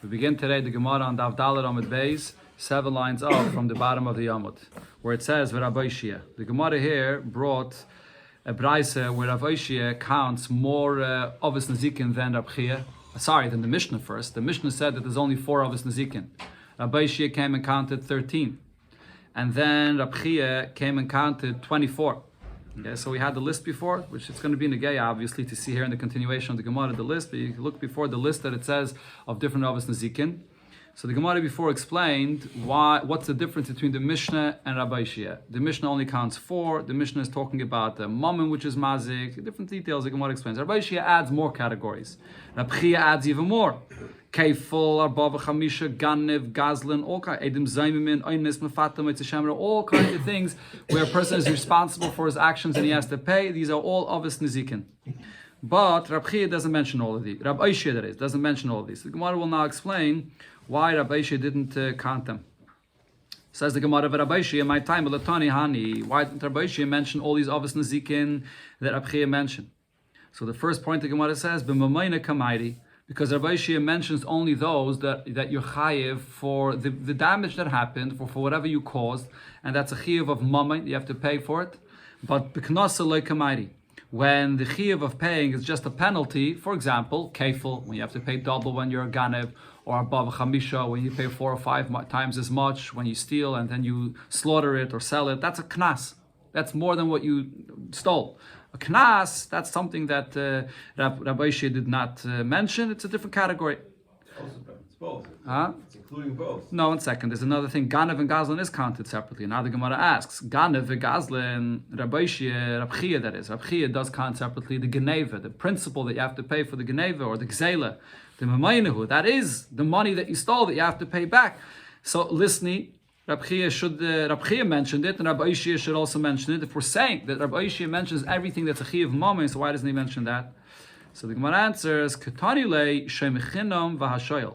We begin today the Gemara on Daf Dalet Amud Beis, 7 lines up from the bottom of the Amud, where it says Rav Oshia. The Gemara here brought a brayse where Rav Oshia counts more Avos Nezikin than Rav Chia. Than the Mishnah first. The Mishnah said that there's only 4 Avos Nezikin. Rav Oshia came and counted 13, and then Rav Chia came and counted 24. Okay, so we had the list before, which it's going to be negaya, obviously, to see here in the continuation of the Gemara, the list, but you can look before the list that it says of different Avos Nezikin. So the Gemara before explained what's the difference between the Mishnah and Rabbi Shia. The Mishnah only counts 4. The Mishnah is talking about the Mammon, which is Mazik, different details the Gemara explains. Rabbi Shia adds more categories. Rabbi Chia adds even more. Keifel, Bava Kama, Ganev, Gazlan, all kinds, Edim Zaymimin, Oynis, Mefatam, Etzeshamra, all kinds of things where a person is responsible for his actions and he has to pay. These are all Avos Nezikin. But Rabbi Chia doesn't mention all of these. Rabbi Shia, that is, doesn't mention all of these. The Gemara will now explain why Rabbi Shia didn't count them. Says the Gemara of Rabbi Shia, my time, Latani Hani. Why didn't Rabbi Shia mention all these Avos Nezikin that Rabbi Chia mentioned? So the first point the Gemara says, B'mamayna Kamairi, because Rabbi Shia mentions only those that you're chayiv for the damage that happened, for whatever you caused, and that's a chayiv of mammon, you have to pay for it. But b'knasa lo kamairi, when the chayiv of paying is just a penalty, for example, kefil, when you have to pay double when you're a ganev, or Bava Kama, when you pay 4 or 5 times as much when you steal and then you slaughter it or sell it, that's a knas. That's more than what you stole. A knas, that's something that Rabbi Shia did not mention. It's a different category. It's both. Huh? It's including both. No, 1 second. There's another thing. Ganev and Gazlan is counted separately. Now the Gemara asks, Ganev and Gazlan, Rabbi Shia, Rabbi Chia, that is. Rabbi Chia does count separately the Geneva, the principle that you have to pay for the Geneva or the Gzela, the Mamaynehu. That is the money that you stole that you have to pay back. So, listening. Rabbi Chia mentioned it, and Rabbi Shia should also mention it. If we're saying that Rabbi Shia mentions everything that's a chiv mammon, so why doesn't he mention that? So the Gemara answers, Ketani le shemichinam v'hashoyel.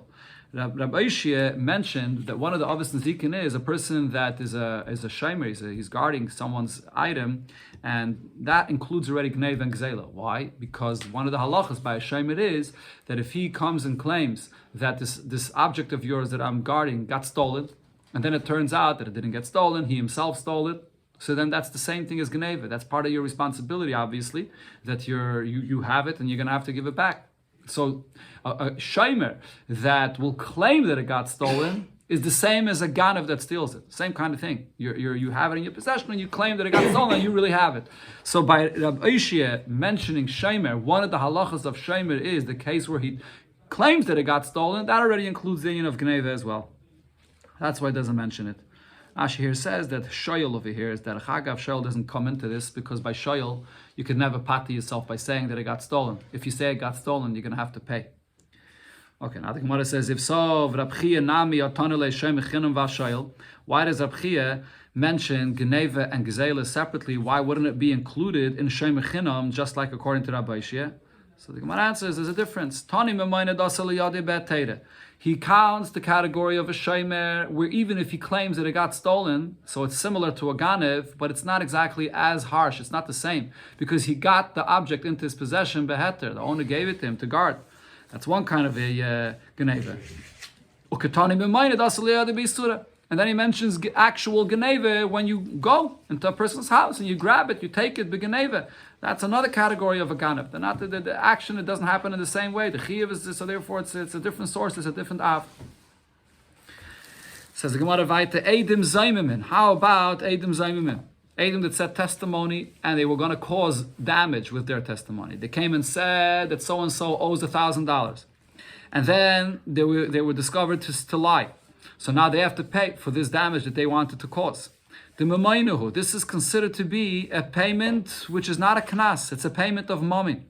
Rabbi Shia mentioned that one of the Avos Nezikin is a person that is a shomer, he's guarding someone's item, and that includes already Gneva and Gzela. Why? Because one of the halachas by a shomer is that if he comes and claims that this object of yours that I'm guarding got stolen, and then it turns out that it didn't get stolen, he himself stole it, so then that's the same thing as Geneva. That's part of your responsibility, obviously, that you have it and you're going to have to give it back. So a shomer that will claim that it got stolen is the same as a ganev that steals it. Same kind of thing. You have it in your possession and you claim that it got stolen and you really have it. So by Rabbi Oshia mentioning shomer, one of the halachas of shomer is the case where he claims that it got stolen. That already includes the union of Geneva as well. That's why it doesn't mention it. Ashi here says that shoyel over here is that chagav shoyel doesn't come into this because by shoyel you could never pati yourself by saying that it got stolen. If you say it got stolen, you're going to have to pay. Okay, now the Gemara says, if so, Rab Chia nami atonele shemichinam vashoyel. Why does Rab Chia mention Geneva and Gzela separately? Why wouldn't it be included in shemichinam just like according to Rabbi Shia? So the Gemara answers, there's a difference. Tani memayne dasel yade beteire. He counts the category of a shomer where even if he claims that it got stolen, so it's similar to a ganev, but it's not exactly as harsh. It's not the same because he got the object into his possession beheter. The owner gave it to him to guard. That's one kind of a geneva. And then he mentions actual geneva when you go into a person's house and you grab it, you take it, geneva. That's another category of a ganev. The action, it doesn't happen in the same way. The chiyuv is so therefore it's a different source, it's a different av. Says the Gemara Vaita, Eidim Zaymimin. How about Eidim Zaymimin? Eidim that said testimony and they were going to cause damage with their testimony. They came and said that so-and-so owes $1,000. And then they were discovered to lie. So now they have to pay for this damage that they wanted to cause. The Mamaynuhu, this is considered to be a payment which is not a knas, it's a payment of mammon.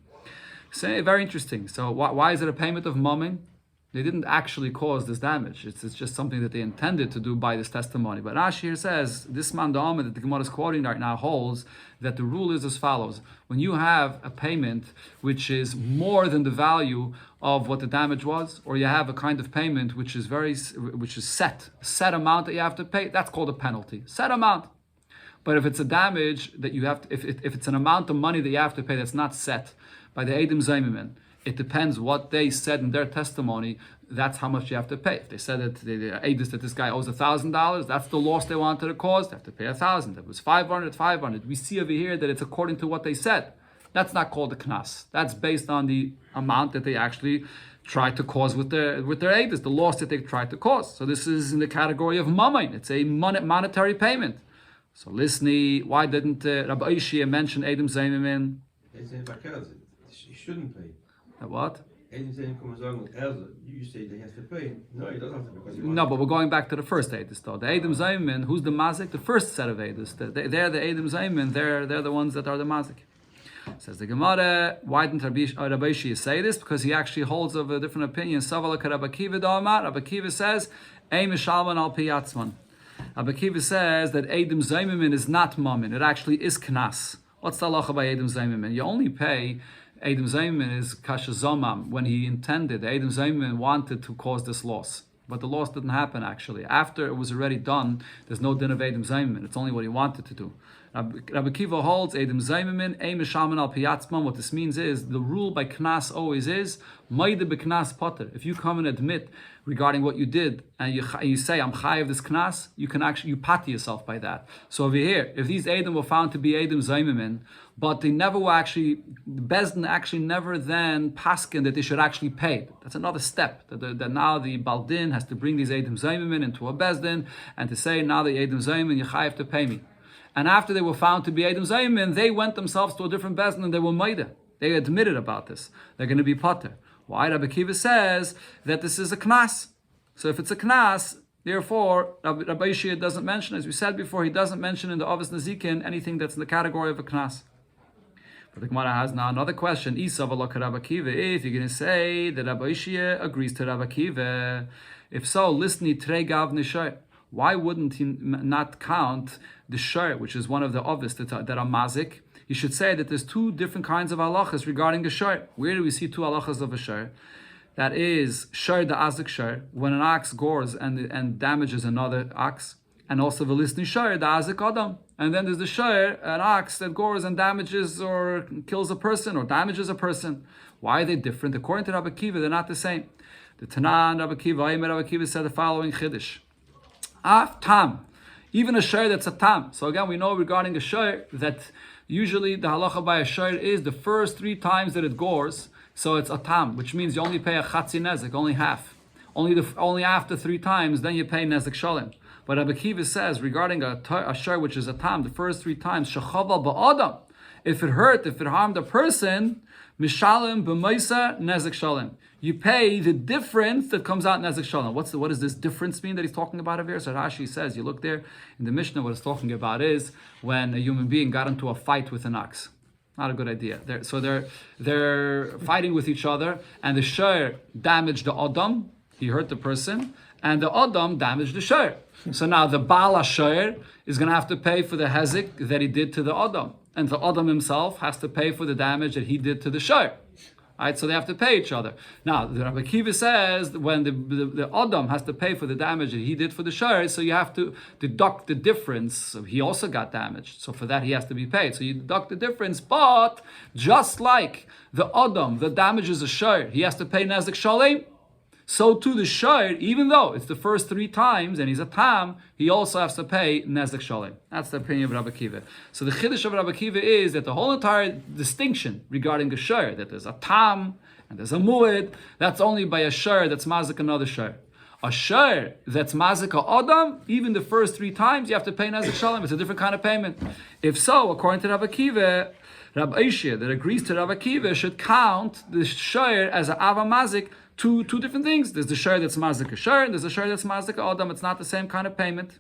So, very interesting. So why is it a payment of mammon? They didn't actually cause this damage. It's just something that they intended to do by this testimony. But Rashi here says, this man Da'amid that the Gemara is quoting right now holds that the rule is as follows. When you have a payment which is more than the value of what the damage was, or you have a kind of payment which is set amount that you have to pay, that's called a penalty. Set amount. But if it's a damage that you have to, if it's an amount of money that you have to pay that's not set by the Eidim Zaymimin, it depends what they said in their testimony. that's how much you have to pay. If they said that the Adis that this guy owes $1,000, that's the loss they wanted to cause, they have to pay 1,000. If it was 500, 500. We see over here that it's according to what they said. That's not called a knas. That's based on the amount that they actually tried to cause with their Adis, the loss that they tried to cause. So this is in the category of mamain. It's a monetary payment. So listen, why didn't Rabbi Ishia mention Edom Zaymimin? He shouldn't pay. What? Edom Zaymimin comes along with Elza. You say that he has to pay. No, he doesn't have to pay. Because he No, but we're going back to the first Edis though. The Edom Zaymimin, who's the mazik? The first set of Edis. They're the Edom Zaymimin. They're the ones that are the mazik. Says the Gemara, why didn't Rabbi Ishia say this? Because he actually holds of a different opinion. Savala Rabbi Kiva Da'amar. Rabbi Kiva says, Ein Mishalman al Piyatzman. Rabbi Kiva says that Edom Zaymimin is not mamin. It actually is knas. What's the halacha by Edom Zaymimin? You only pay Edom Zaymimin is kasha zomam when he intended. Edom Zaymimin wanted to cause this loss. But the loss didn't happen actually. After it was already done, there's no din of Edom Zaymimin. It's only what he wanted to do. Rabbi Kiva holds Edom Zaymimin, Ein Mishalman al Piyatzman. What this means is, the rule by knas always is, Maide beknas potter. If you come and admit regarding what you did, and you say, I'm chayiv this knas, you can actually, you pati yourself by that. So over here, if these Edom were found to be Edom Zaymimin, but they never were actually, Bezdin actually never then paskin that they should actually pay. That's another step. That now the Baldin has to bring these Edom Zaymimin into a Bezdin, and to say, now the Edom Zaymimin, you chayiv to pay me. And after they were found to be Edom Zaymimin, they went themselves to a different Bezdin and they were Maida. They admitted about this. They're going to be potter. Why? Rabbi Kiva says that this is a knas. So if it's a knas, therefore, Rabbi Ishia doesn't mention, as we said before, he doesn't mention in the Avos Nazikin anything that's in the category of a knas. But the Gemara has now another question. Isa v'lo Rabbi Kiva. If you're going to say that Rabbi Ishia agrees to Rabbi Kiva, if so, listen, trei gav nishai. Why wouldn't he not count the shar, which is one of the ovis that are mazik? He should say that there's two different kinds of halachas regarding the shar. Where do we see two halachas of a shar? That is shar the azik shar, when an ox gores and damages another ox, and also the listening shar the azik adam. And then there's the shar, an ox that gores and damages or kills a person or damages a person. Why are they different? According to Rabbi Kiva, they're not the same. The Tanan Rabbi Kiva said the following chiddush. Af tam, even a shayr that's a tam. So again, we know regarding a shayr that usually the halacha by a shayr is the first 3 times that it gores, so it's a tam, which means you only pay a chatzi nezek, only half. Only after 3 times, then you pay nezek shalim. But Rabbi Kiva says regarding a shayr which is a tam, the first 3 times, shechaval ba'adam, if it harmed a person, mishalim b'maisa nezek shalim. You pay the difference that comes out nezek shalom. What does this difference mean that he's talking about over here? So Rashi says, you look there in the Mishnah, what it's talking about is when a human being got into a fight with an ox. Not a good idea. They're fighting with each other, and the shayr damaged the adam, he hurt the person, and the adam damaged the shayr. So now the Baal HaShayr is going to have to pay for the hezek that he did to the adam, and the adam himself has to pay for the damage that he did to the shayr. Right, so they have to pay each other. Now, the Rabbi Kiva says when the Adam has to pay for the damage that he did for the shayr, so you have to deduct the difference. So he also got damaged, so for that he has to be paid. So you deduct the difference, but just like the Adam that damages a shayr, he has to pay nezek shalem. So to the shayr, even though it's the first 3 times and he's a tam, he also has to pay nezek shalem. That's the opinion of Rabbi Kiva. So the chiddush of Rabbi Kiva is that the whole entire distinction regarding a shayr, that there's a tam and there's a mu'id, that's only by a shayr that's mazik another shayr. A shayr that's mazik a adam, even the first 3 times you have to pay nezek shalem. It's a different kind of payment. If so, according to Rabbi Kiva, Rabbi Ishia that agrees to Rabbi Kiva should count the shayr as a ava mazik. Two different things. There's the shayr that's mazik a shayr, and there's the shayr that's mazik a adam. It's not the same kind of payment.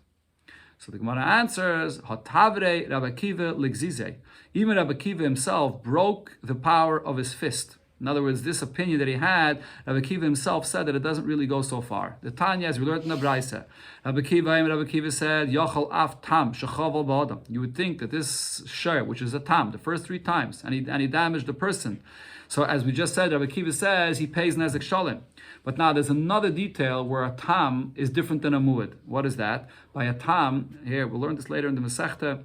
So the Gemara answers, Hatavre Rabbi Kiva ligzize. Even Rabbi Kiva himself broke the power of his fist. In other words, this opinion that he had, Rabbi Kiva himself said that it doesn't really go so far. The Tanya, as we learned in the Braisa, Rabbi Kiva said, Yochel af tam shechaval ba'adam. You would think that this shayr, which is a tam, the first 3 times, and he damaged the person. So as we just said, Rabbi Kiva says he pays nezek shalem. But now there's another detail where a tam is different than a mu'id. What is that? By a tam, here we'll learn this later in the Masechta.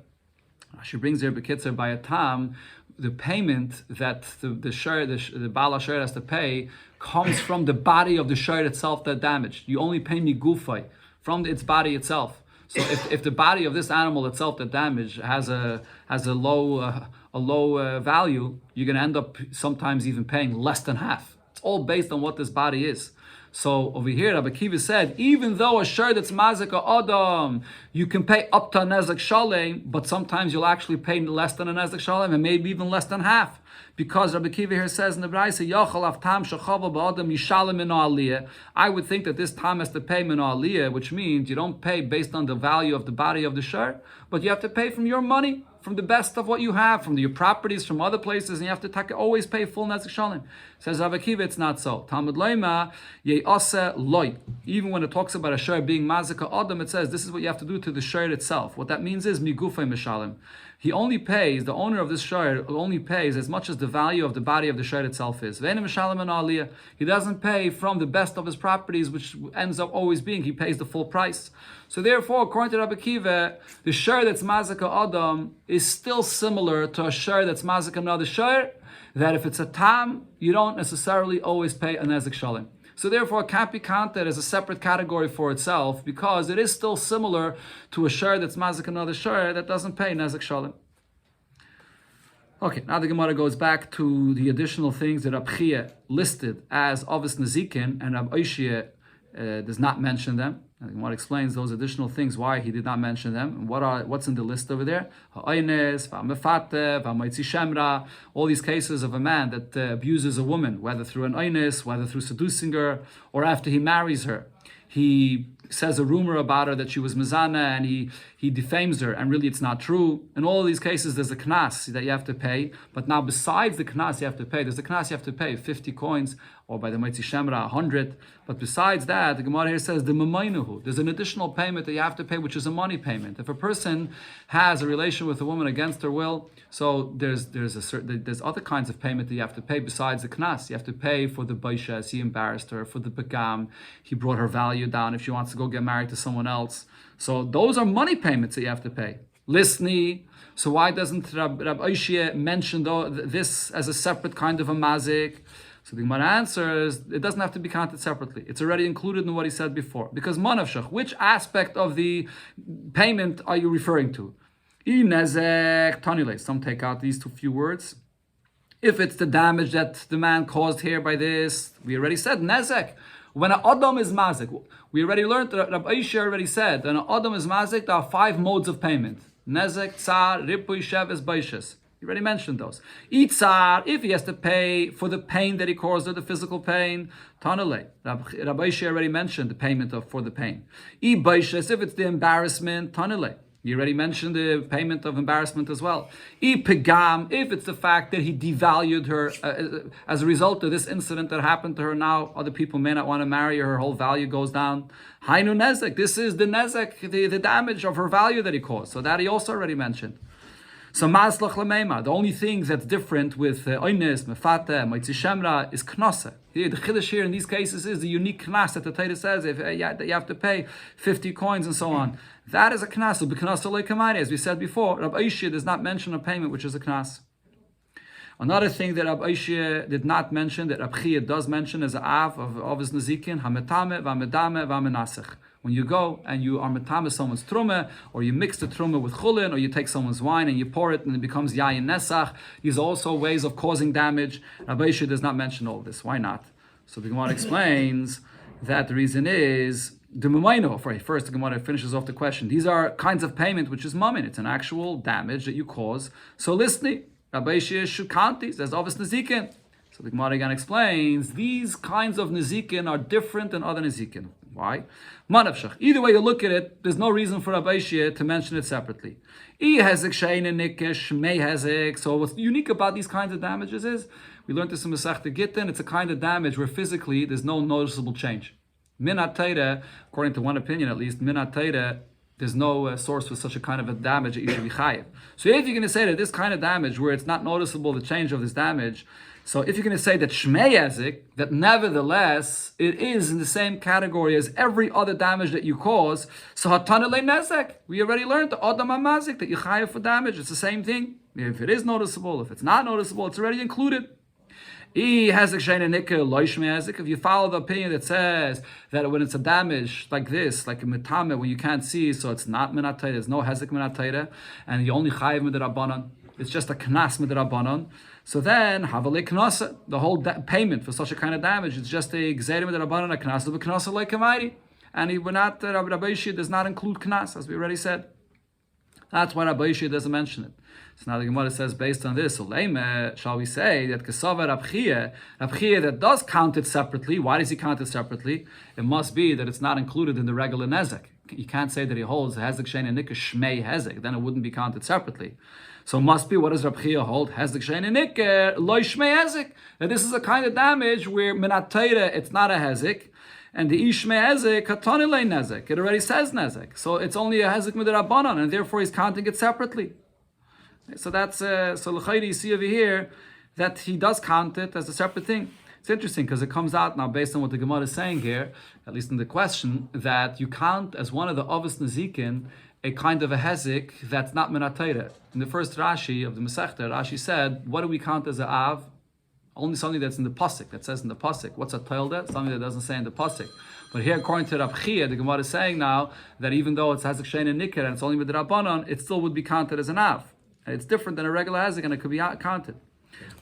She brings here Bekitzer, by a tam, the payment that the shir, the Baal Shir has to pay comes from the body of the shir itself that damaged. You only pay migufay, from its body itself. So if the body of this animal itself that damaged has a low value, you're going to end up sometimes even paying less than half. It's all based on what this body is. So over here, Rabbi Kiva said, even though a shir that's mazik or adam, you can pay up to a nezek shalem, but sometimes you'll actually pay less than a nezek shalem, and maybe even less than half. Because Rabbi Kiva here says in the Braisa, Yachal av tam shechava ba'adam yishalem min aliyah. I would think that this tam has to pay min aliyah, which means you don't pay based on the value of the body of the shir, but you have to pay from your money, from the best of what you have, from your properties, from other places, and you have to always pay full nezek shalem. Says Rabbi Kiva, it's not so. Talmud Leima ye'aseh loy. Even when it talks about a shir being mazika adam, it says this is what you have to do to the shir itself. What that means is migufay mishalem. He only pays, the owner of this shir only pays as much as the value of the body of the shir itself is. He doesn't pay from the best of his properties, which ends up always being, he pays the full price. So therefore, according to Rabbi Kiva, the shir that's mazaka adam is still similar to a shir that's mazaka another shir, that if it's a tam, you don't necessarily always pay a nezek shalem. So therefore, it can't be counted as a separate category for itself, because it is still similar to a shir that's mazik another shir that doesn't pay nezek shalem. Okay, now the Gemara goes back to the additional things that Rab Chia listed as Avis Nezikin, and Rab Oishia does not mention them. And the Gemara explains those additional things, why he did not mention them, and what's in the list over there. Ha'aynes, va'mefate, va'maitzi shemra, all these cases of a man that abuses a woman, whether through an aynes, whether through seducing her, or after he marries her. He says a rumor about her that she was mizana, and he defames her, and really it's not true. In all of these cases, there's a knas that you have to pay. But now, besides the knas you have to pay, there's a knas you have to pay, 50 coins, or by the Maitzi Shemra, 100. But besides that, the Gemara here says the Mamaynuhu. There's an additional payment that you have to pay, which is a money payment. If a person has a relation with a woman against her will, so there's other kinds of payment that you have to pay besides the knas. You have to pay for the baishes, he embarrassed her, for the begam, he brought her value down if she wants to go get married to someone else. So those are money payments that you have to pay. Lisni. So why doesn't Rab Oishia mention this as a separate kind of a mazik? So the Gemara answers, it doesn't have to be counted separately. It's already included in what he said before. Because manavshach, which aspect of the payment are you referring to? Nezek tanile. Some take out these two few words. If it's the damage that the man caused here by this, we already said nezek. When an adam is mazik, we already learned that Rabbi Aisha already said that an adam is mazik, there are 5 modes of payment. Nezek, tsar, ripui, sheves, baishes. You already mentioned those. Itzar, if he has to pay for the pain that he caused or the physical pain, tanale. Rabbi Aisha already mentioned the payment for the pain. I baishes, if it's the embarrassment, tanale. You already mentioned the payment of embarrassment as well. I pegam, if it's the fact that he devalued her as a result of this incident that happened to her, now other people may not want to marry her whole value goes down. Hainu nezek, this is the nezek, the damage of her value that he caused. So that he also already mentioned. So maslach lemema, the only thing that's different with oynes, mefate, maitzi shemra is knasa. The chiddush here in these cases is the unique knas that the Torah says that you have to pay 50 coins and so on. That is a knas, as we said before. Rabbi Aisha does not mention a payment which is a knas. Another thing that Rabbi Aisha did not mention, that Rabbi Chia does mention, is a av of his nezikin, hametame, vamedame, vamenasech. When you go and you are metame someone's truma, or you mix the truma with chulin, or you take someone's wine and you pour it and it becomes yayin nesach, these are also ways of causing damage. Rabbi Aisha does not mention all this. Why not? So the Gemara explains that the reason is the mumayno. First, the Gemara finishes off the question. These are kinds of payment which is mammon. It's an actual damage that you cause. So listening, Rabbi Aisha should count these as obvious nezikin. So the Gemara again explains these kinds of nezikin are different than other nezikin. Why? Manavshach. Either way you look at it, there's no reason for Rabbi Aisha to mention it separately. So what's unique about these kinds of damages is, we learned this in Masechta Gittin, it's a kind of damage where physically there's no noticeable change. Minat Torah, according to one opinion at least, Minat Torah, there's no source for such a kind of a damage that you should be chayiv. So if you're going to say that this kind of damage, where it's not noticeable the change of this damage, So if you're going to say that Shmei Ezik, that nevertheless it is in the same category as every other damage that you cause, so Hatana Le Nezek, we already learned the Adam HaMazik, that you chayav for damage. It's the same thing. If it is noticeable, if it's not noticeable, it's already included. If you follow the opinion that says that when it's a damage like this, like a metame, when you can't see, so it's not minat Torah, there's no hezek minat Torah, and you only chayav midrabanan, it's just a knas midrabanan. So then, havale knasa, the whole payment for such a kind of damage, it's just a gzerim midrabanan, a knas of a knasa like kamairi, and he would not. Rabbi Yishia does not include knas, as we already said. That's why Rabbi Yishia doesn't mention it. So now the Gemara says, based on this, shall we say that Kesava Rabchia that does count it separately? Why does he count it separately? It must be that it's not included in the regular nezek. You can't say that he holds hezek shein and nikah shmei hezek. Then it wouldn't be counted separately. So it must be, what does Rabchia hold? Hezek shein and nikah loy shmei hezek. That this is a kind of damage where minat Torah it's not a hezek. And the ishmei hezek katanilei nezek. It already says nezek. So it's only a hezek midrabanan, and therefore he's counting it separately. So that's so l'chayri, you see over here that he does count it as a separate thing. It's interesting because it comes out now based on what the Gemara is saying here, at least in the question, that you count as one of the avos nezikin a kind of a hezek that's not minat Torah. In the first Rashi of the Masechta, Rashi said, what do we count as a av? Only something that's in the pasuk, that says in the pasuk. What's a toilda? Something that doesn't say in the pasuk. But here, according to Rab Chia, the Gemara is saying now that even though it's hezek shein and nikar and it's only with the rabbanon, it still would be counted as an av. It's different than a regular hezek, and it could be counted.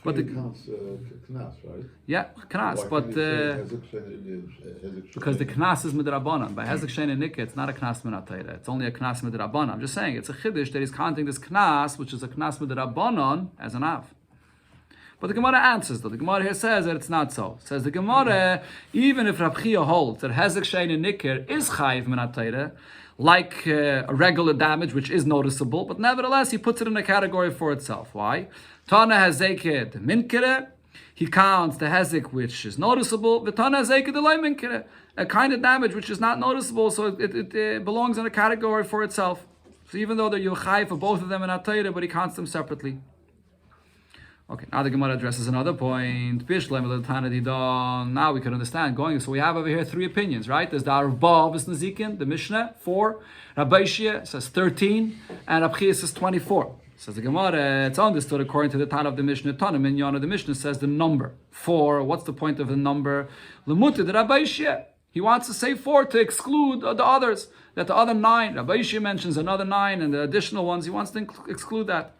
But it counts knas, right? Yeah, knas. But because the knas is midrabanan. By hezek shein and nikah, it's not a knas minat Torah. It's only a knas midrabanan. I'm just saying it's a chiddush that he's counting this knas, which is a knas midrabanan, as an av. But the Gemara answers though. The Gemara here says that it's not so. It says the Gemara, even if Rab Chia holds that hezek shein and nikah is chayiv minat Torah, like a regular damage, which is noticeable, but nevertheless, he puts it in a category for itself. Why? Tana hazeket minkere. He counts the hezek which is noticeable. V'tana hazeket delay minkere. A kind of damage which is not noticeable, so it belongs in a category for itself. So even though you're chayiv for both of them in Atayra, but he counts them separately. Okay, now the Gemara addresses another point. Now we can understand going. So we have over here three opinions, right? There's the Arba of Nezikin, the Mishnah, 4. Rabbi Yishia says 13, and Rab Chia says 24. Says the Gemara, it's understood according to the Tana of the Mishnah. Tana Minyan of the Mishnah says the number 4. What's the point of the number? Lemutid Rabbi Yishia. He wants to say 4 to exclude the others. That the other 9, Rabbi Yishia mentions another 9, and the additional ones, he wants to exclude that.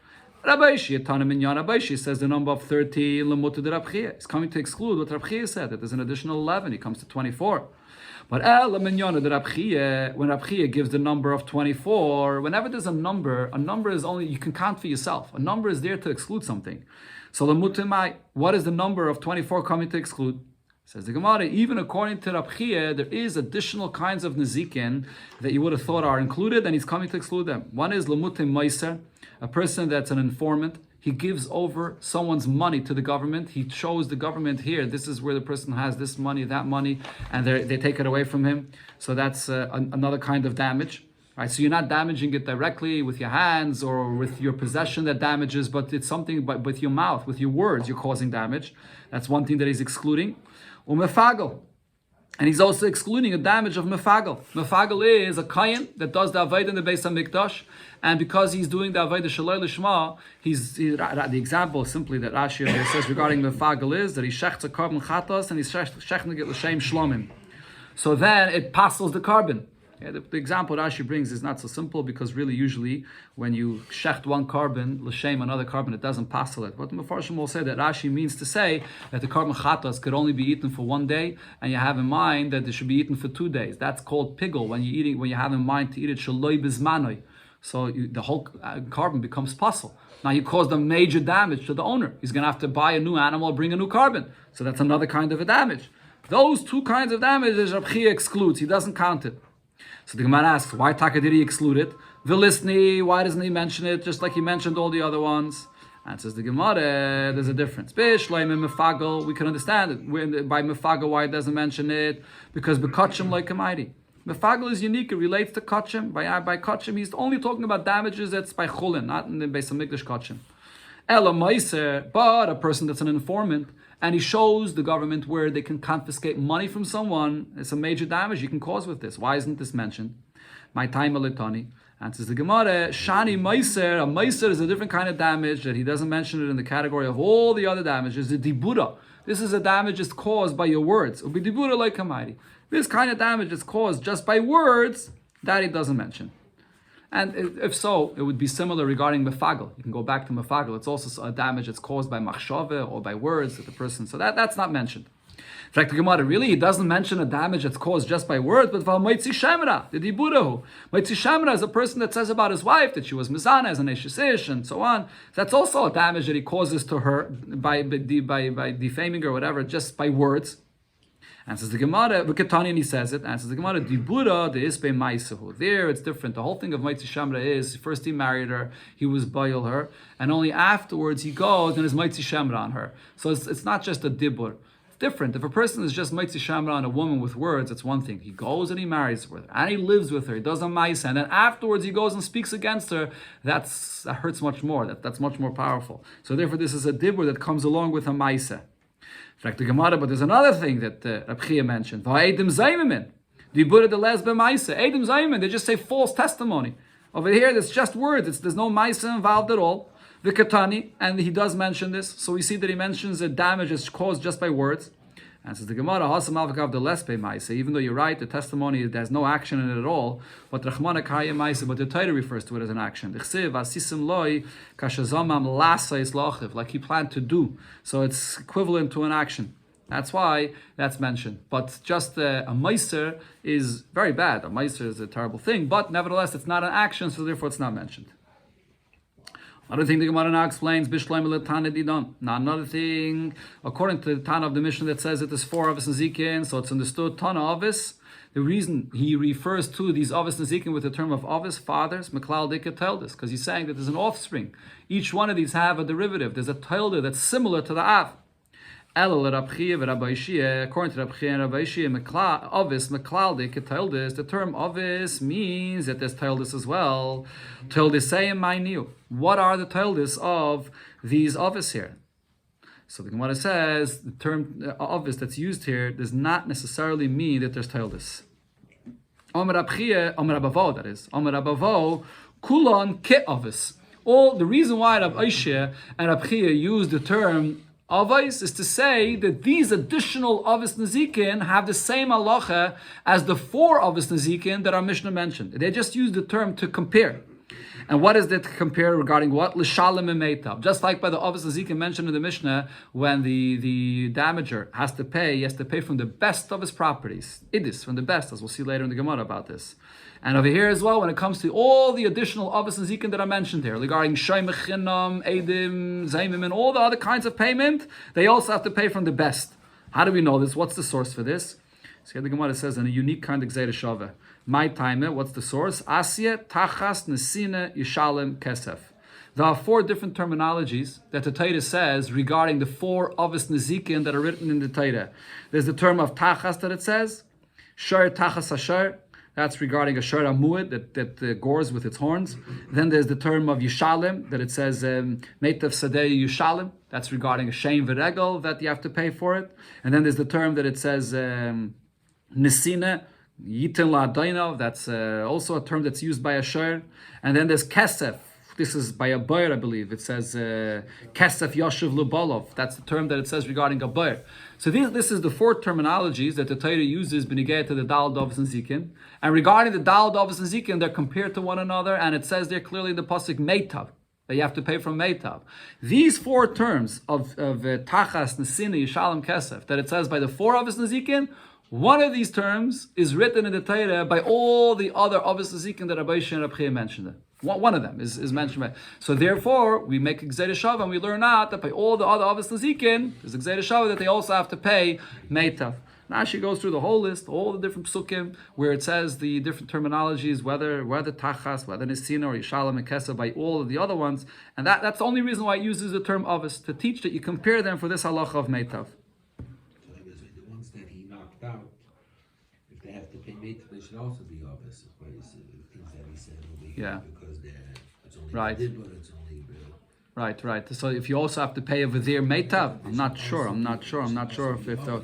Rabbi Yishia, Tana Minyan, Rabbi Yishia says the number of 30, Lemutid de Rab Chia. He's coming to exclude what Rab Chia said, that there's an additional 11, he comes to 24. But Minyan de Rab Chia, when Rab Chia gives the number of 24, whenever there's a number is only, you can count for yourself. A number is there to exclude something. So Lemutimai, what is the number of 24 coming to exclude? Says the Gemara, even according to Rab Chia, there is additional kinds of nezikin that you would have thought are included, and he's coming to exclude them. One is Lemutim Meiser, a person that's an informant. He gives over someone's money to the government. He shows the government here, this is where the person has this money, that money, and they take it away from him. So that's another kind of damage. Right? So you're not damaging it directly with your hands or with your possession that damages, but it's something with your mouth, with your words, you're causing damage. That's one thing that he's excluding. Umefagel. And he's also excluding a damage of mefagel. Mefagel is a kayan that does the avodah in the Beis HaMikdash, and because he's doing the avodah shaloi lishma, the example simply that Rashi says regarding mefagel is that he shechts a carbon chatos and he's shechting it l'shem shlomim. So then it passes the carbon. Yeah, the example Rashi brings is not so simple because really usually when you shecht one carbon, l'shem another carbon, it doesn't passel it. But the Mefarshim will say that Rashi means to say that the carbon chatas could only be eaten for 1 day, and you have in mind that it should be eaten for 2 days. That's called pigel when you have in mind to eat it shaloi bizmanoi. So the whole carbon becomes puzzle. Now you caused a major damage to the owner. He's going to have to buy a new animal, bring a new carbon. So that's another kind of a damage. Those two kinds of damage Rab Chia excludes. He doesn't count it. So the Gemara asks, why Taka did he exclude it? Vilisni, why doesn't he mention it just like he mentioned all the other ones? And says the Gemara, there's a difference. Bishleim and Mefagel, we can understand it. By Mefagel, why it doesn't mention it? Because Bekachim like Kamaidi. Mefagel is unique, it relates to Kachim. By Kachim, he's only talking about damages that's by Chulin, not in the Beis HaMikdash Kachim. Ela meiser, but a person that's an informant, and he shows the government where they can confiscate money from someone, it's a major damage you can cause with this. Why isn't this mentioned? My time Alitani. Answers the Gemara, Shani Meiser. A Meiser is a different kind of damage that he doesn't mention it in the category of all the other damages. The Dibura. This is a damage that's caused by your words. Ubi Dibura like Kamairi. This kind of damage is caused just by words that he doesn't mention. And if so, it would be similar regarding mefagel. You can go back to mefagel. It's also a damage that's caused by machshava or by words that the person. So that's not mentioned. In fact, the Gemara really he doesn't mention a damage that's caused just by words, but v'almoitzi shemra, the diburahu. Moitzi shemra is a person that says about his wife that she was mizana as an eshes and so on. That's also a damage that he causes to her by defaming her or whatever, just by words. Answers the Gemara, V'ketani, and he says it. Answers the Gemara, Dibura de ispe maisahu. There, it's different. The whole thing of Moitzi Shamra is, first he married her, he was boil her, and only afterwards he goes and is Moitzi Shamra on her. So it's not just a dibur. It's different. If a person is just Moitzi Shamra on a woman with words, it's one thing. He goes and he marries with her, and he lives with her, he does a maisa, and then afterwards he goes and speaks against her, that hurts much more. That's much more powerful. So therefore this is a dibur that comes along with a maisa. In fact, the Gemara, but there's another thing that Rab Chia mentioned. Edim Zaymimin. Dibura de lesbe maisa. Edim Zaymimin, they just say false testimony. Over here, it's just words. There's no maisa involved at all. The Katani, and he does mention this. So we see that he mentions that damage is caused just by words. And says the Gemara, Hasam Avakav de lesbe maisa. Even though you're right, the testimony, there's no action in it at all. But Rachmana Kaya maisa, but the Torah refers to it as an action. Like he planned to do. So it's equivalent to an action. That's why that's mentioned. But just a meiser is very bad. A meiser is a terrible thing. But nevertheless, it's not an action, so therefore it's not mentioned. Another thing the Gemara now explains, now another thing, according to the Tana of the Mishnah that says it is 4 Avos Nezikin, so it's understood Tana Avos. The reason he refers to these Avos Nezikin with the term of Avos, fathers, Meklal Dika Teldes, because he's saying that there's an offspring. Each one of these have a derivative. There's a Telde that's similar to the Av. According to Rab Chia and Rabbi Shia, Ovis, Meklaldik, Teldis, the term Ovis means that there's Teldis as well. Teldisayim Mainiu. What are the Teldis of these Ovis here? So the Gemara says the term Ovis that's used here does not necessarily mean that there's Teldis. Omer Rab Chia, Omer Rabavo, that is. Omer Rabavo, Kulon Ke Ovis. All the reason why Rab Shia and Rab Chia use the term Avos is to say that these additional Avos Nezikin have the same halacha as the 4 Avos Nezikin that our Mishnah mentioned. They just use the term to compare. And what is that to compare regarding what? L'shalem emeitav. Just like by the Avos Nezikin mentioned in the Mishnah, when the damager has to pay, he has to pay from the best of his properties. Idis, from the best, as we'll see later in the Gemara about this. And over here as well, when it comes to all the additional Avos and Zikin that are mentioned here, regarding Shoy Mechinam, Edim, Zaymim, and all the other kinds of payment, they also have to pay from the best. How do we know this? What's the source for this? So here the Gemara says in a unique kind of Gzeira Shava. My time, what's the source? Asya, Tachas, Nesina, Yishalem, Kesef. There are 4 different terminologies that the Torah says regarding the 4 Avos Nezikin that are written in the Torah. There's the term of Tachas that it says, Shor Tachas Asher. That's regarding a shor amuid that gores with its horns. Then there's the term of Yishalem, that it says Meitav Sadei Yishalem. That's regarding a shame v'regel that you have to pay for it. And then there's the term that it says Nesina Yitin La'adainav. That's also a term that's used by a shor. And then there's Kesef. This is by a boyer, I believe. It says Kesef Yoshev Lubolov. That's the term that it says regarding a boyer. So this is the 4 terminologies that the Torah uses benigay to the Dal, Dovas, and Zikin. And regarding the Dal, Dovas, and Zikin, they're compared to one another, and it says there clearly in the pasuk Meitav, that you have to pay from Meitav. These 4 terms of Tachas, Nesina, Yishalem, Kesef, that it says by the 4 Avos Nezikin, one of these terms is written in the Torah by all the other Avos Nezikin that Rabbi Shia and Rab Chia mentioned. One of them is mentioned by. So therefore, we make a Gzeira Shava and we learn out that by all the other Avos Nezikin, there's a Gzeira Shava that they also have to pay Meitav. Now she goes through the whole list, all the different psukim, where it says the different terminologies, whether Tachas, whether Nesina or Yishalem and Kesef, by all of the other ones. And that's the only reason why it uses the term Avos, to teach that you compare them for this halacha of Meitav. So I guess the ones that he knocked out, if they have to pay Meitav, they should also be Avos. Things that he said over here, Yeah. because it's only Right. did, but it's only Right. So if you also have to pay over there meitav, I'm not sure if the.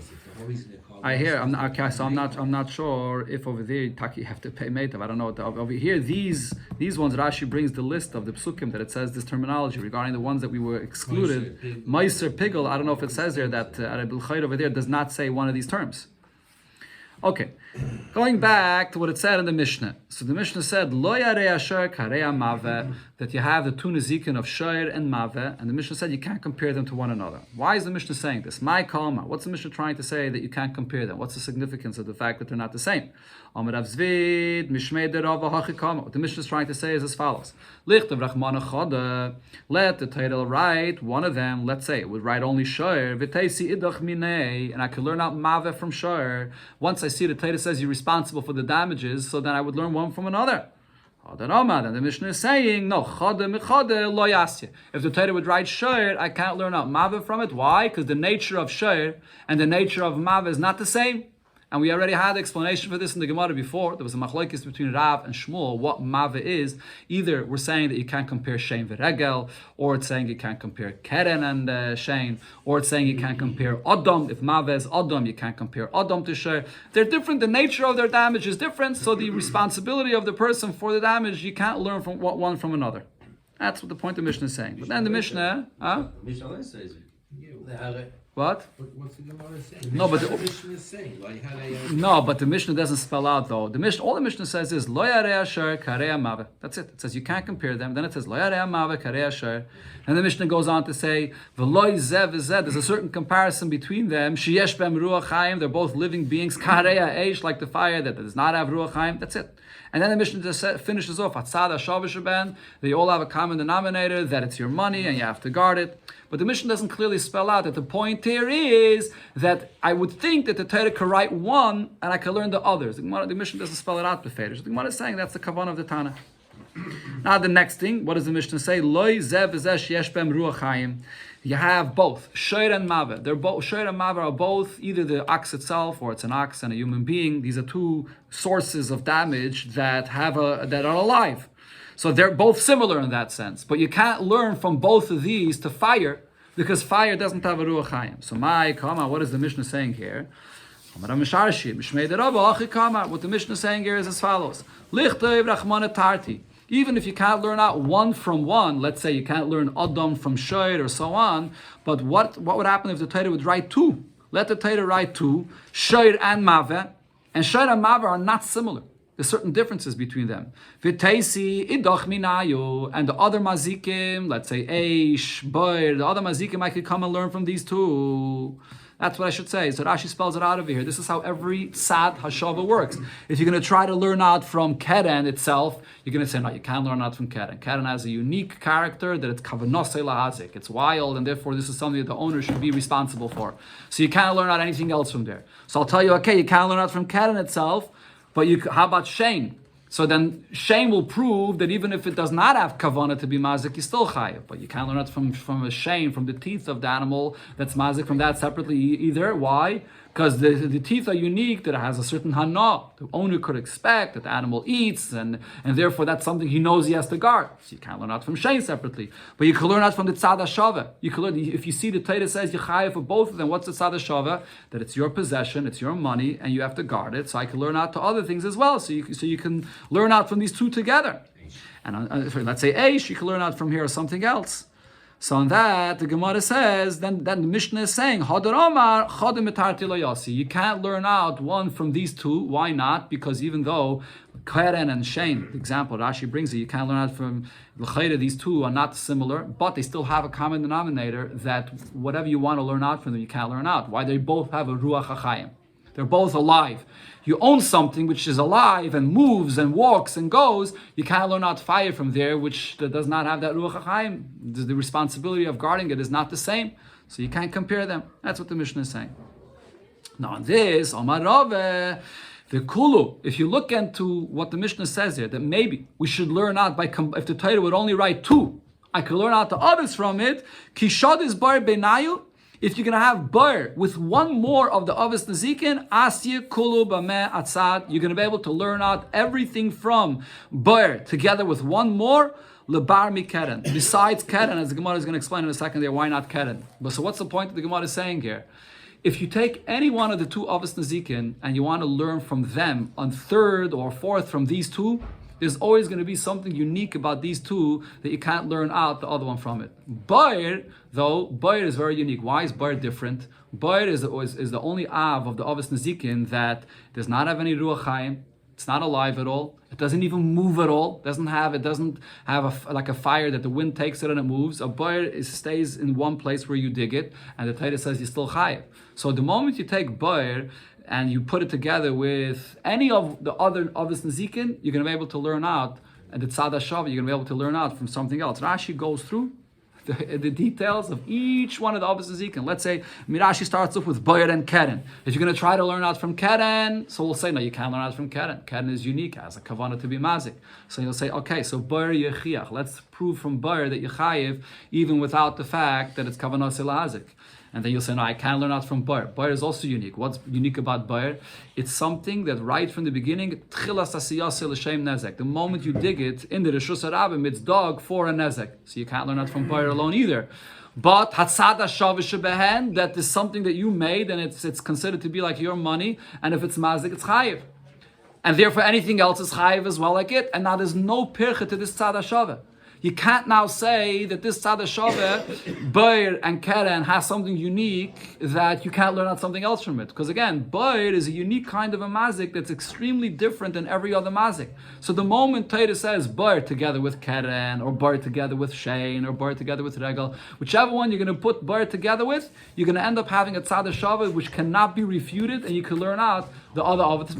I hear. I'm not. Okay, so I'm not sure if over there you have to pay meitav. I don't know. Over here, these ones, Rashi brings the list of the psukim that it says this terminology regarding the ones that we were excluded. Meiser pigel. I don't know if it says there that Arabil Chayr over there does not say one of these terms. Okay, going back to what it said in the Mishnah. So the Mishnah said, Lo yarei asher karei mave, that you have the two nezikin of shayr and mave, and the Mishnah said you can't compare them to one another. Why is the Mishnah saying this? Bava Kama. What's the Mishnah trying to say that you can't compare them? What's the significance of the fact that they're not the same? What the Mishnah is trying to say is as follows. Let the title write one of them, let's say it would write only shayr, and I could learn out mave from shayr. Once I see the title says you're responsible for the damages, so then I would learn one from another. And the Mishnah is saying, no, if the Torah would write shayr, I can't learn out mave from it. Why? Because the nature of shayr and the nature of mave is not the same. And we already had the explanation for this in the Gemara before. There was a machlokes between Rav and Shmuel, what mave is. Either we're saying that you can't compare shein v'regel, or it's saying you can't compare keren and shein, or it's saying you can't compare adam. If mave is adam, you can't compare adam to shein. They're different. The nature of their damage is different, so the responsibility of the person for the damage, you can't learn from one from another. That's what the point the Mishnah is saying. But then the Mishnah, Mishnah says it. what? What's the Gemara saying? No, but the Mishnah is saying, like, how they no, but the Mishnah doesn't spell out though. All the Mishnah says is lo yarei asher karei mave. That's it. It says you can't compare them. Then it says lo yarei mave karei asher, and the Mishnah goes on to say v'lo zev v'zed. There's a certain comparison between them. Sheyesh bem ruach chaim. They're both living beings. Karei eish, like the fire that does not have ruach chaim. That's it. And then the Mishnah just finishes off atzad hashavish ben. They all have a common denominator that it's your money and you have to guard it. But the Mishnah doesn't clearly spell out that the point here is that I would think that the Torah could write one and I could learn the others. The Mishnah doesn't spell it out beferish. The Gemara is saying that's the kavanah of the Tana. Now the next thing, what does the Mishnah say? Loi zev v'zeh sheyesh bem ruach chaim. You have both shayr and mave. They're both shayr and mave are both either the ox itself or it's an ox and a human being. These are two sources of damage that that are alive. So they're both similar in that sense. But you can't learn from both of these to fire because fire doesn't have a ruach chaim. So Bava Kama, what is the Mishnah saying here? What the Mishnah is saying here is as follows. Even if you can't learn out one from one, let's say you can't learn Adam from Shayr or so on, but what would happen if the Torah would write two? Let the Torah write two, Shayr and Mave, and Shayr and Mave are not similar. There's certain differences between them. V'teisi idach minayu, and the other mazikim, let's say Eish, Boir, the other mazikim I could come and learn from these two. That's what I should say. So Rashi spells it out over here. This is how every sad hashava works. If you're going to try to learn out from Keren itself, you're going to say, no, you can't learn out from Keren. Keren has a unique character that it's kavanose lahazik. It's wild, and therefore this is something that the owner should be responsible for. So you can't learn out anything else from there. So I'll tell you, okay, you can't learn out from Keren itself, but how about Shane? So then Shane will prove that even if it does not have kavanah to be mazik, you still chayav. But you can't learn it from a Shane, from the teeth of the animal that's mazik, from that separately either. Why? Because the teeth are unique, that it has a certain hana. The owner could expect that the animal eats, and therefore that's something he knows he has to guard. So you can't learn out from Shane separately. But you can learn out from the tzad hashava. You can learn, if you see the Torah says you chayav for both of them, what's the tzad hashava? That it's your possession, it's your money, and you have to guard it. So I can learn out to other things as well. So you can learn out from these two together. And let's say Eish, you can learn out from here or something else. So on that, the Gemara says, then the Mishnah is saying, Hadar Omar, Chadim etarti lo yasi. You can't learn out one from these two. Why not? Because even though Keren and Shane, the example Rashi brings it, you can't learn out from L'chayda, these two are not similar, but they still have a common denominator that whatever you want to learn out from them, you can't learn out. Why? They both have a Ruach HaChaim. They're both alive. You own something which is alive and moves and walks and goes. You can't learn out fire from there, which does not have that Ruach HaChaim. The responsibility of guarding it is not the same. So you can't compare them. That's what the Mishnah is saying. Now on this, Omar Rave, the Kulu, if you look into what the Mishnah says here, that maybe we should learn out if the Torah would only write two, I could learn out the others from it. Kishad is bar benayu. If you're going to have bar with one more of the Avos Nezikin, Asya Kulu Bameh Atzad, you're going to be able to learn out everything from bar together with one more. lebar mi keren. Besides keren, as the Gemara is going to explain in a second there, why not keren? But so what's the point that the Gemara is saying here? If you take any one of the two Avos Nezikin and you want to learn from them on third or fourth from these two, there's always going to be something unique about these two that you can't learn out the other one from it. Bayer, though, Bayer is very unique. Why is Bayer different? Bayer is the only Av of the Avos Nezikin that does not have any Ruach Chaim. It's not alive at all. It doesn't even move at all. It doesn't have like a fire that the wind takes it and it moves. A Bayer stays in one place where you dig it, and the Torah says you're still chayiv. So the moment you take Bayer and you put it together with any of the other Avos Nezikin, you're going to be able to learn out, and the Tzad HaShavah, you're going to be able to learn out from something else. Rashi goes through the details of each one of the Avos Nezikin. Let's say Mirashi starts off with Bayer and Keren. If you're going to try to learn out from Keren, so we'll say, no, you can't learn out from Keren. Keren is unique, has a kavanah to be mazik. So you'll say, okay, so Bayer Yechiach. Let's prove from Bayer that you're chayiv, even without the fact that it's kavanah silazik. And then you'll say, no, I can't learn out from Bayer. Bayer is also unique. What's unique about Bayer? It's something that right from the beginning, the moment you dig it, in the Rishus HaRabim, it's dog for a nezek. So you can't learn out from Bayer alone either. But Hatzad HaShavish Behen, that is something that you made, and it's considered to be like your money, and if it's mazik, it's chayiv. And therefore anything else is chayiv as well like it, and now there's no pircha to this Tzad HaShaveh. You can't now say that this Tzad HaShaveh, Bayer and Keren, has something unique that you can't learn out something else from it. Because again, Bayer is a unique kind of a mazik that's extremely different than every other mazik. So the moment Torah says Bayer together with Keren, or Bayer together with Shein, or Bayer together with Regel, whichever one you're going to put Bayer together with, you're going to end up having a Tzad HaShaveh which cannot be refuted, and you can learn out the other Avos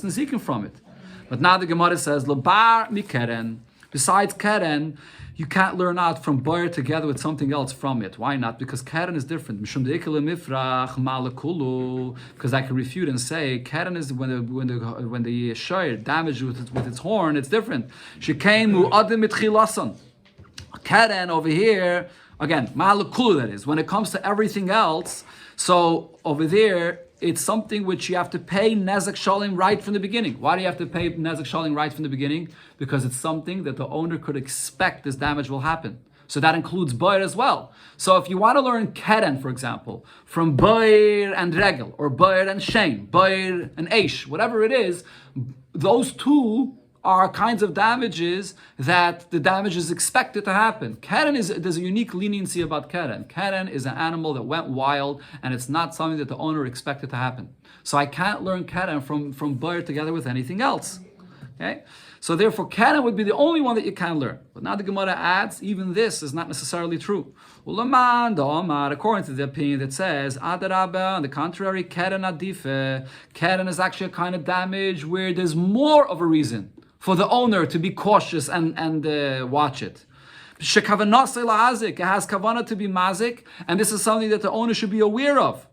Nezikin from it. But now the Gemara says, Lebar mi Keren. Besides Keren, you can't learn out from Bayer together with something else from it. Why not? Because Keren is different. Because I can refute and say Keren is when the shoyer damaged with its horn, it's different. Keren over here, again, malakulu that is. When it comes to everything else, so over there, it's something which you have to pay nezek shalim right from the beginning. Why do you have to pay nezek shalim right from the beginning? Because it's something that the owner could expect this damage will happen. So that includes Bayer as well. So if you want to learn Keren, for example, from Bayer and Regel, or Bayer and Shein, Bayer and Eish, whatever it is, those two are kinds of damages that the damage is expected to happen. Keren there's a unique leniency about Keren. Keren is an animal that went wild, and it's not something that the owner expected to happen. So I can't learn Keren from Bayer together with anything else. Okay? So therefore, Keren would be the only one that you can learn. But now the Gemara adds, even this is not necessarily true. According to the opinion that says, Adarabah, on the contrary, Keren adife. Keren is actually a kind of damage where there's more of a reason for the owner to be cautious and watch it. It has kavanah to be mazik, and this is something that the owner should be aware of.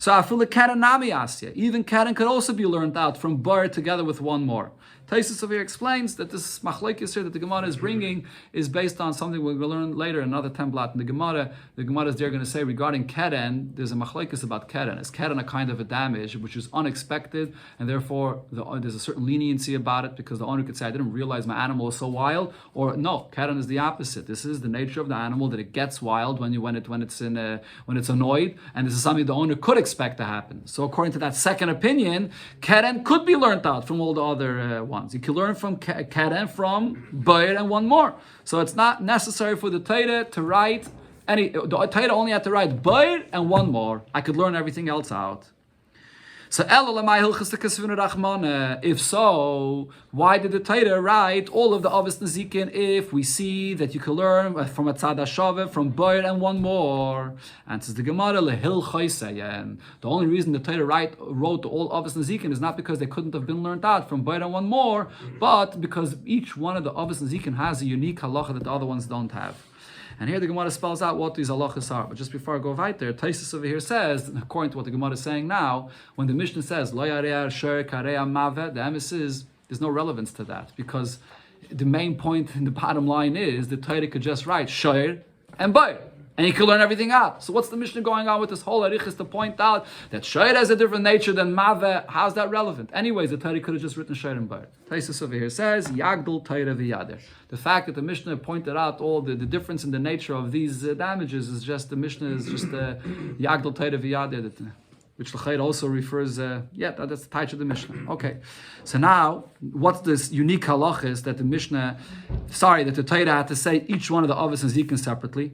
So I feel the Keren nami asya. Even Keren could also be learned out from Bayer together with one more. Taisus over here explains that this machlekes here that the Gemara is bringing is based on something we're going to learn later, another temblat in the Gemara. The Gemara is there going to say regarding Keren, there's a machlekes about Keren. Is Keren a kind of a damage which is unexpected, and therefore there's a certain leniency about it because the owner could say, I didn't realize my animal is so wild, or no, Keren is the opposite. This is the nature of the animal that it gets wild when it's annoyed, and this is something the owner could expect to happen. So according to that second opinion, Keren could be learned out from all the other ones. You can learn from Keren, from Bayer, and one more. So it's not necessary for the Torah to write any. The Torah only had to write Bayer and one more. I could learn everything else out. So if so, why did the Torah write all of the Avos Nezikin if we see that you can learn from a Tzad HaShaveh, from Bayer, and one more? And says the Gemara, the only reason the Torah wrote all Avos Nezikin is not because they couldn't have been learned out from Bayer and one more, but because each one of the Avos Nezikin has a unique halacha that the other ones don't have. And here the Gemara spells out what these halachas are. But just before I go right there, Taisus over here says, according to what the Gemara is saying now, when the Mishnah says, Lo yareah sher kareah mavet, the emes is, there's no relevance to that. Because the main point in the bottom line is, the Torah could just write Sher and Bayer. And you can learn everything out. So what's the Mishnah going on with this whole arichis to point out that Shoyer has a different nature than Maveh? How's that relevant? Anyways, the Torah could have just written Shoyer and Bar. Taisus over here says, Yagdul Torah v'yader. The fact that the Mishnah pointed out all the difference in the nature of these damages is just, the Mishnah is just Yagdul Torah v'yader, which L'chayr also refers, that's the title of the Mishnah. Okay, so now, what's this unique halachis that the Mishnah, that the Torah had to say each one of the Avos and Zikin separately?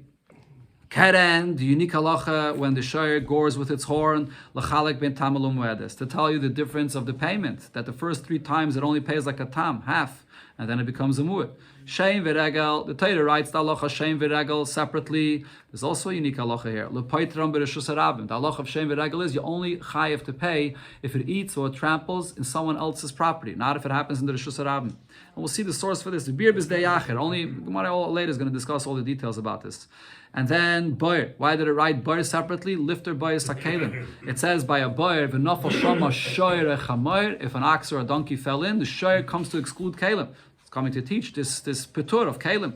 Keren, the unique halacha when the shoyer gores with its horn, lachalek ben tamalum muedes, to tell you the difference of the payment, that the first 3 times it only pays like a tam, half, and then it becomes a mu'et. Shein v'regel, the Torah writes the halacha shein v'regel separately. There's also a unique halacha here. L'paitram b'reshus harabim. The halacha of shein v'regel is you only chayiv to pay if it eats or it tramples in someone else's property, not if it happens in the reshus harabim. And we'll see the source for this. The bir b'zdei yacher. Only Gemara later is going to discuss all the details about this. And then boyer. Why did it write boyer separately? Lifter boyer sakelim. It says by a boyer v'nafal shama shoyer echamoyer. If an ox or a donkey fell in, the shoyer comes to exclude kalim. It's coming to teach this petur of kalim.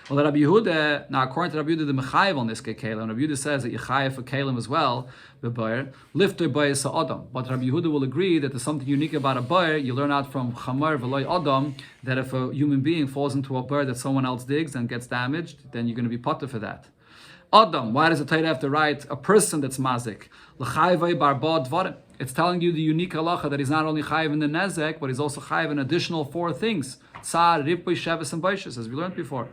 Well, Rabbi Yehuda, now according to Rabbi Yehuda, the mechayev on this kalim. Rabbi Yehuda says that yechayev for kalim as well. The boyer lifter boyer sa'adam. But Rabbi Yehuda will agree that there's something unique about a boyer. You learn out from chamar v'loy adam that if a human being falls into a boyer that someone else digs and gets damaged, then you're going to be potter for that. Adam, why does the Torah have to write a person that's mazik? It's telling you the unique halacha that he's not only chayiv in the nezek, but he's also chayiv in additional 4 things. Tsar, ripoy, sheves, and baishas, as we learned before.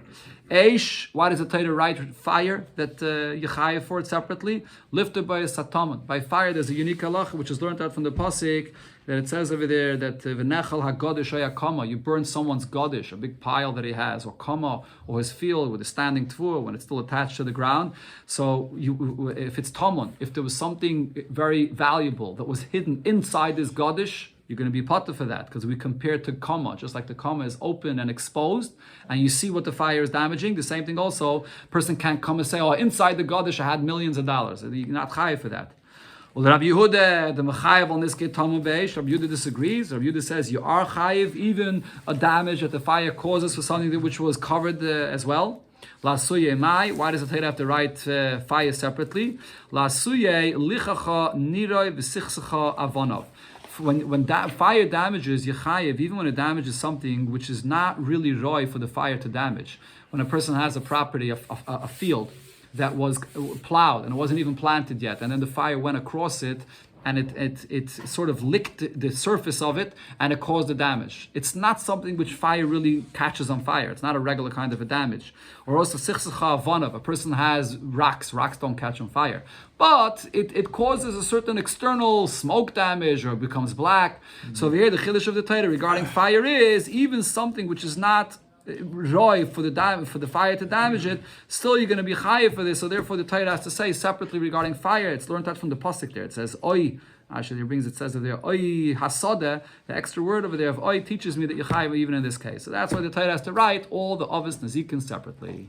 Eish, why does the Torah write fire that you chayiv for it separately? Lifted by a sataman. By fire, there's a unique halacha which is learned out from the pasuk that it says over there that v'nechal hagadish hayakama, you burn someone's gadish, a big pile that he has, or kama, or his field with a standing tvur when it's still attached to the ground. So if it's tamon, if there was something very valuable that was hidden inside this gadish, you're going to be potter for that, because we compare to kama, just like the kama is open and exposed, and you see what the fire is damaging. The same thing also, a person can't come and say, oh, inside the gadish I had millions of dollars. You're not chayiv for that. Well, Rabbi Yehuda, the mechayev on this get tamu beish. Rabbi Yehuda disagrees. Rabbi Yehuda says you are chayiv even a damage that the fire causes for something which was covered as well. La suye mai. Why does the Torah have to write fire separately? La suye lichacha niroi v'sichsacha avonov. When fire damages yechayev, even when it damages something which is not really roy for the fire to damage. When a person has a property, a field that was plowed and it wasn't even planted yet, and then the fire went across it and it sort of licked the surface of it and it caused the damage. It's not something which fire really catches on fire. It's not a regular kind of a damage. Or also sichsacha avanav, a person has rocks don't catch on fire, but it causes a certain external smoke damage or it becomes black. So here the chiddush of the Torah regarding fire is even something which is not roy for the fire to damage it, still you're going to be chayiv for this. So therefore the Torah has to say separately regarding fire. It's learned out from the pasuk there. It says oi. Actually, it says over there oi hasada. The extra word over there of oi teaches me that you're chayiv even in this case. So that's why the Torah has to write all the avos nezikin separately.